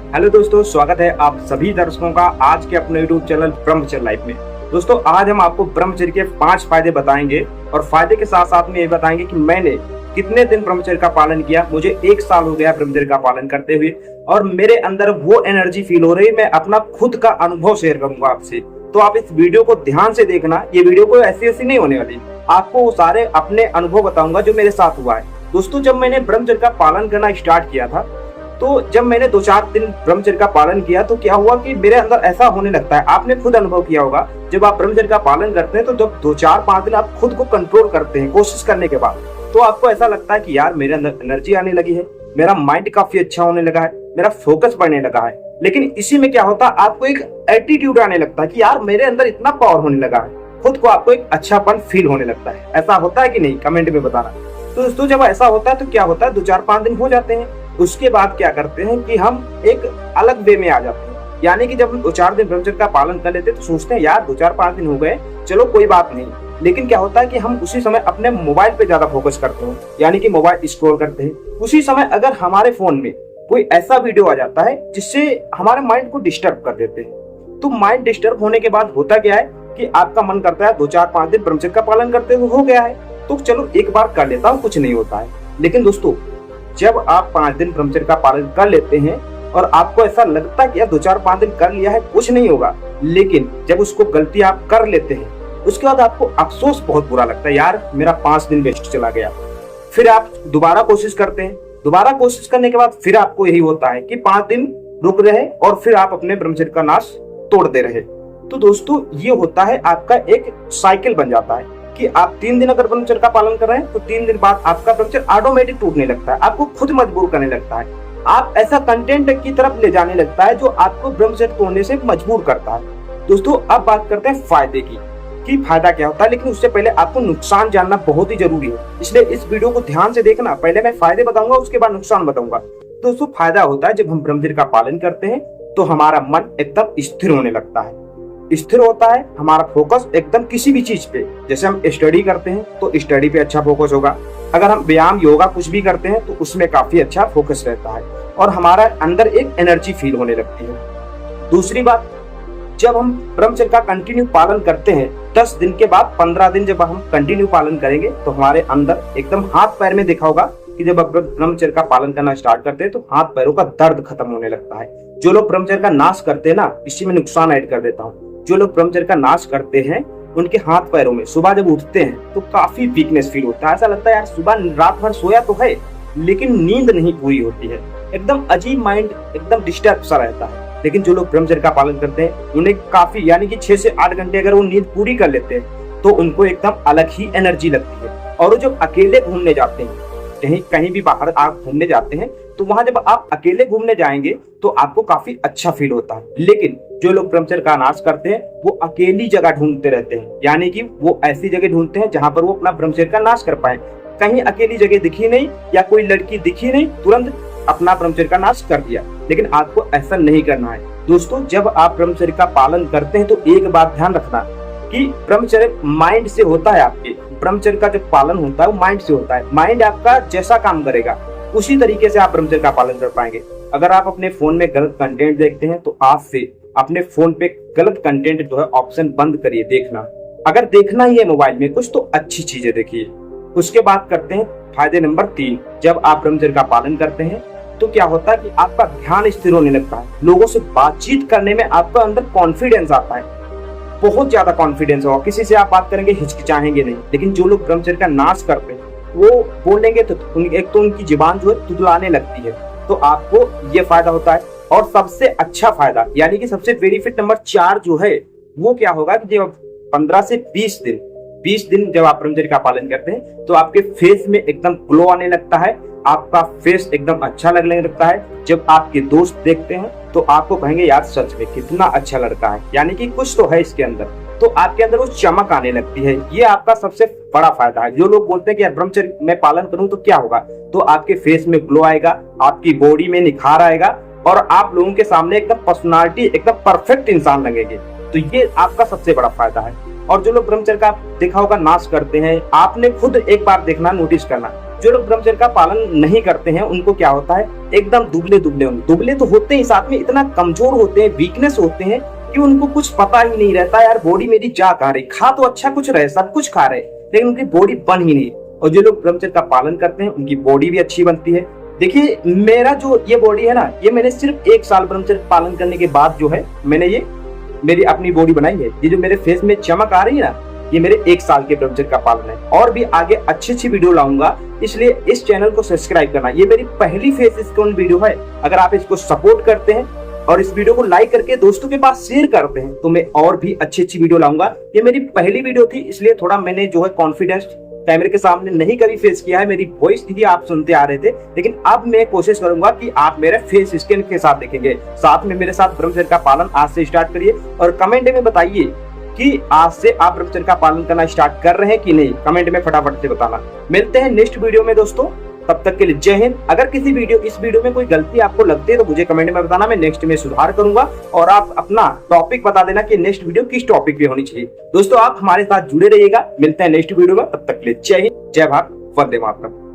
Hello दोस्तों, स्वागत है आप सभी दर्शकों का आज के अपने यूट्यूब चैनल ब्रह्मचर्य लाइफ में। दोस्तों, आज हम आपको ब्रह्मचर्य के 5 फायदे बताएंगे और फायदे के साथ साथ में ये बताएंगे कि मैंने कितने दिन ब्रह्मचर्य का पालन किया। मुझे 1 साल हो गया ब्रह्मचर्य का पालन करते हुए और मेरे अंदर वो एनर्जी फील हो रही। मैं अपना खुद का अनुभव शेयर करूंगा आपसे, तो आप इस वीडियो को ध्यान से देखना। ये वीडियो कोई ऐसी नहीं होने वाली, आपको वो सारे अपने अनुभव बताऊंगा जो मेरे साथ हुआ है। दोस्तों, जब मैंने ब्रह्मचर्य का पालन करना स्टार्ट किया था, तो जब मैंने 2-4 दिन ब्रह्मचर्य का पालन किया तो क्या हुआ कि मेरे अंदर ऐसा होने लगता है। आपने खुद अनुभव किया होगा, जब आप ब्रह्मचर्य का पालन करते हैं तो जब 2-4-5 दिन आप खुद को कंट्रोल करते हैं कोशिश करने के बाद, तो आपको ऐसा लगता है कि यार मेरे अंदर एनर्जी आने लगी है, मेरा माइंड काफी अच्छा होने लगा है, मेरा फोकस बढ़ने लगा है। लेकिन इसी में क्या होता है, आपको एक एटीट्यूड आने लगता है कि यार मेरे अंदर इतना पावर होने लगा है, खुद को आपको एक अच्छापन फील होने लगता है। ऐसा होता है कि नहीं, कमेंट में बताना। तो दोस्तों, जब ऐसा होता है तो क्या होता है, 2-4-5 दिन हो जाते हैं, उसके बाद क्या करते हैं कि हम एक अलग वे में आ जाते हैं। यानी कि जब हम 2-4 दिन ब्रह्मचर्य का पालन कर लेते हैं तो सोचते हैं यार 2-4-5 दिन हो गए, चलो कोई बात नहीं। लेकिन क्या होता है कि हम उसी समय अपने मोबाइल पे ज्यादा फोकस करते हैं, यानी कि मोबाइल स्क्रॉल करते हैं। उसी समय अगर हमारे फोन में कोई ऐसा वीडियो आ जाता है जिससे हमारे माइंड को डिस्टर्ब कर देते हैं, तो माइंड डिस्टर्ब होने के बाद होता क्या है कि आपका मन करता है 2-4-5 दिन ब्रह्मचर्य का पालन करते हुए हो गया है तो चलो एक बार कर लेता हूँ, कुछ नहीं होता है। लेकिन दोस्तों, जब आप 5 दिन ब्रह्मचर्य का पालन कर लेते हैं और आपको ऐसा लगता है कि यार 2-4-5 दिन कर लिया है, कुछ नहीं होगा, लेकिन जब उसको गलती आप कर लेते हैं उसके बाद आपको अफसोस बहुत बुरा लगता है, यार मेरा 5 दिन वेस्ट चला गया। फिर आप दोबारा कोशिश करते हैं, दोबारा कोशिश करने के बाद फिर आपको यही होता है कि 5 दिन रुक रहे और फिर आप अपने ब्रह्मचर्य का नाश तोड़ते रहे। तो दोस्तों, ये होता है आपका एक साइकिल बन जाता है कि आप 3 दिन अगर ब्रह्मचर्य का पालन कर रहे हैं तो 3 दिन बाद आपका ब्रह्मचर्य ऑटोमेटिक टूटने लगता है, आपको खुद मजबूर करने लगता है। आप ऐसा कंटेंट की तरफ ले जाने लगता है जो आपको ब्रह्मचर्य तोड़ने से मजबूर करता है। दोस्तों, अब बात करते हैं फायदे की कि फायदा क्या होता है, लेकिन उससे पहले आपको नुकसान जानना बहुत ही जरूरी है, इसलिए इस वीडियो को ध्यान से देखना। पहले मैं फायदे बताऊंगा, उसके बाद नुकसान बताऊंगा। दोस्तों, फायदा होता है जब हम ब्रह्मचर्य का पालन करते हैं तो हमारा मन एकदम स्थिर होने लगता है। स्थिर होता है हमारा फोकस एकदम किसी भी चीज पे। जैसे हम स्टडी करते हैं तो स्टडी पे अच्छा फोकस होगा, अगर हम व्यायाम योगा कुछ भी करते हैं तो उसमें काफी अच्छा फोकस रहता है और हमारा अंदर एक एनर्जी फील होने लगती है। दूसरी बात, जब हम ब्रह्मचर्य का कंटिन्यू पालन करते हैं 10 दिन के बाद 15 दिन जब हम कंटिन्यू पालन करेंगे तो हमारे अंदर एकदम हाथ पैर में देखा होगा कि जब आप ब्रह्मचर्य का पालन करना स्टार्ट करते हैं तो हाथ पैरों का दर्द खत्म होने लगता है। जो लोग ब्रह्मचर्य का नाश करते हैं ना, इसी में नुकसान ऐड कर देता हूँ, जो लोग ब्रह्मचर्य का नाश करते हैं उनके हाथ पैरों में सुबह जब उठते हैं तो काफी वीकनेस फील होता है। ऐसा लगता है यार सुबह रात भर सोया तो है लेकिन नींद नहीं पूरी होती है, एकदम अजीब माइंड एकदम डिस्टर्ब सा रहता है। लेकिन जो लोग ब्रह्मचर्य का पालन करते हैं उन्हें काफी, यानी कि 6 से 8 घंटे अगर वो नींद पूरी कर लेते हैं तो उनको एकदम अलग ही एनर्जी लगती है। और वो जब अकेले घूमने जाते हैं, कहीं भी बाहर आप घूमने जाते हैं तो वहां जब आप अकेले घूमने जाएंगे तो आपको काफी अच्छा फील होता है। लेकिन जो लोग ब्रह्मचर्य का नाश करते हैं वो अकेली जगह ढूंढते रहते हैं, यानी कि वो ऐसी जगह ढूंढते हैं जहां पर वो अपना ब्रह्मचर्य का नाश कर पाए। कहीं अकेली जगह दिखी नहीं या कोई लड़की दिखी नहीं, तुरंत अपना ब्रह्मचर्य का नाश कर दिया। लेकिन आपको ऐसा नहीं करना है। दोस्तों, जब आप ब्रह्मचर्य का पालन करते हैं तो एक बात ध्यान रखना कि ब्रह्मचर्य माइंड से होता है। आपके ब्रह्मचर्य का जो पालन होता है वो माइंड से होता है। माइंड आपका जैसा काम करेगा उसी तरीके से आप ब्रह्मचर्य का पालन कर पाएंगे। अगर आप अपने फोन में गलत कंटेंट देखते हैं तो आज से अपने फोन पे गलत कंटेंट जो है ऑप्शन बंद करिए देखना। अगर देखना ही है मोबाइल में कुछ तो अच्छी चीजें देखिए। उसके बाद करते हैं फायदे नंबर 3। जब आप ब्रह्मचर्य का पालन करते हैं तो क्या होता है कि आपका ध्यान स्थिर होने लगता है, लोगों से बातचीत करने में आपका अंदर कॉन्फिडेंस आता है, बहुत ज्यादा कॉन्फिडेंस होगा। किसी से आप बात करेंगे हिचकिचाएंगे नहीं। लेकिन जो लोग ब्रह्मचर्य का नाश करते हैं वो बोलेंगे तो एक तो उनकी जुबान जो है तुतलाने लगती है, तो आपको ये फायदा होता है। और सबसे अच्छा फायदा यानी कि सबसे बेनिफिट नंबर 4 जो है वो क्या होगा कि जब 15 से 20 दिन जब आप ब्रह्मचर्य का पालन करते हैं तो आपके फेस में एकदम ग्लो आने लगता है, आपका फेस एकदम अच्छा लगने लगता है। जब आपके दोस्त देखते हैं तो आपको कहेंगे यार सच में कितना अच्छा लड़का है, यानी कि कुछ तो है इसके अंदर, तो आपके अंदर वो चमक आने लगती है। ये आपका सबसे बड़ा फायदा है। जो लोग बोलते हैं कि यार ब्रह्मचर्य मैं पालन करूं तो क्या होगा, तो आपके फेस में ग्लो आएगा, आपकी बॉडी में निखार आएगा और आप लोगों के सामने एकदम पर्सनालिटी एकदम परफेक्ट इंसान लगेंगे। तो ये आपका सबसे बड़ा फायदा है। और जो लोग ब्रह्मचर्य का देखा होगा नाश करते हैं, आपने खुद एक बार देखना, नोटिस करना, जो लोग ब्रह्मचर्य का पालन नहीं करते हैं उनको क्या होता है, एकदम दुबले दुबले होंगे। दुबले तो होते हैं, साथ में इतना कमजोर होते हैं, वीकनेस होते हैं कि उनको कुछ पता ही नहीं रहता यार बॉडी मेरी जा कहाँ रही। खा तो अच्छा कुछ रहे, सब कुछ खा रहे, लेकिन उनकी बॉडी बन ही नहीं। और जो लोग ब्रह्मचर्य का पालन करते हैं उनकी बॉडी भी अच्छी बनती है। देखिए मेरा जो ये बॉडी है ना, ये मैंने सिर्फ 1 साल ब्रह्मचर्य पालन करने के बाद जो है मैंने ये मेरी अपनी बॉडी बनाई है। ये जो मेरे फेस में चमक आ रही है ना, ये मेरे 1 साल के ब्रह्मचर्य का पालन है। और भी आगे अच्छी वीडियो लाऊंगा, इसलिए इस चैनल को सब्सक्राइब करना। ये मेरी पहली फेस स्टोन वीडियो है। अगर आप इसको सपोर्ट करते हैं और इस वीडियो को लाइक करके दोस्तों के पास शेयर करते हैं तो मैं और भी अच्छी वीडियो लाऊंगा। ये मेरी पहली वीडियो थी, इसलिए थोड़ा मैंने जो है कॉन्फिडेंस कैमरे के सामने नहीं कभी फेस किया है। मेरी वॉइस थी आप सुनते आ रहे थे, लेकिन अब मैं कोशिश करूंगा कि आप मेरे फेस स्कैन के साथ देखेंगे। साथ में मेरे साथ ब्रह्मचर्य का पालन आज से स्टार्ट करिए और कमेंट में बताइए कि आज से आप ब्रह्मचर्य का पालन करना स्टार्ट कर रहे हैं कि नहीं। कमेंट में फटाफट से बताना। मिलते हैं नेक्स्ट वीडियो में दोस्तों, तब तक के लिए जय हिंद। अगर किसी इस वीडियो में कोई गलती आपको लगती है तो मुझे कमेंट में बताना, मैं नेक्स्ट में सुधार करूंगा। और आप अपना टॉपिक बता देना कि नेक्स्ट वीडियो किस टॉपिक पे होनी चाहिए। दोस्तों आप हमारे साथ जुड़े रहिएगा। मिलते हैं नेक्स्ट वीडियो में, तब तक के लिए जय हिंद, जय भारत, वंदे मातरम।